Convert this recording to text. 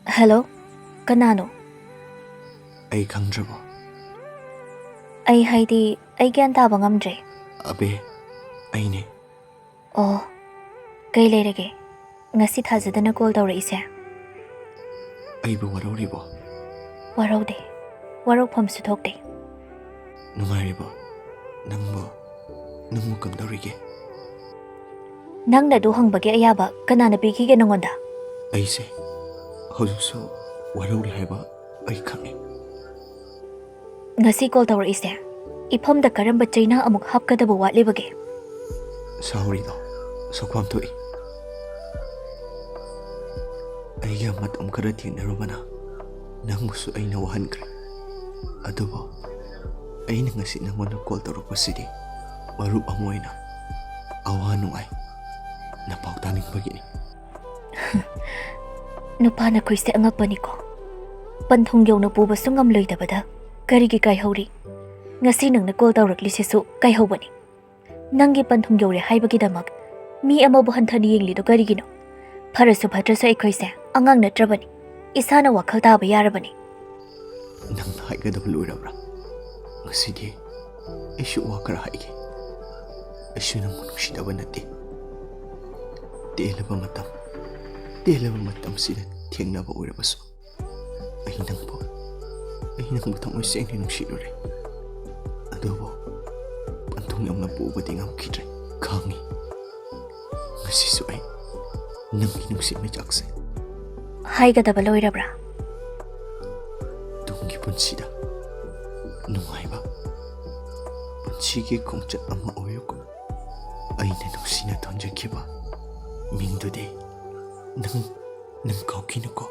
Hello? Kanano? Ay khangdrabo. Ay haidi, ay gyan taba ngamdre. Abe, ay ne. Oh, kay leirage. Ngasi thazadana call tawra ise. Ay bu waroribo. Waraude. Warau pham su thokde. Nungngaiba. Nangmo kamdawrige. Nangna du hangbage ayaba kanana bigige nangonda. Ayse. Hojukso warori haiba ay khangi. Ngasi call tawra ise. Ipham karamba chaina amuk hapkadaba watlebage. Sorry do. Sokwam toi. Ayya matam khara thinarubana. Nangmusu ayna wahankre. Adubo ayna ngasi nangona call tawrupasidi marup amoyna awa nungay na pautaningbagini. Nupana kuise angakpani ko. Panthong yaw na puba sungam loidabada. Karigi kai hauri. Ngasi nang na call tawrakli sisu kai haubani. Nangi panthong yaw re haibagi damak. Mi amabu hanthani yengli do karigino. Pharasu bhatrasu aikhoise angang natrabani. Isana wakhal taba yarabani. Nang haigadabu loirabra. Ngasidi ishu wakara haige. Ishu nang munungsidaba nati. Telaba matam sila thiengnaba oirabasu. Ay nangbu thamoy sengni nungsidore. Adubo panthong yaw na puubadi ngamkidre khangi. Ngasisu ay nangi nungsidmay jakse. Haigadaba loirabra. Tunggi punshida. Nungngaiba. Punshigi khongchat ama oiyuko. Ayna nungsina tonjakiba. Mingdude nang kaukino ko.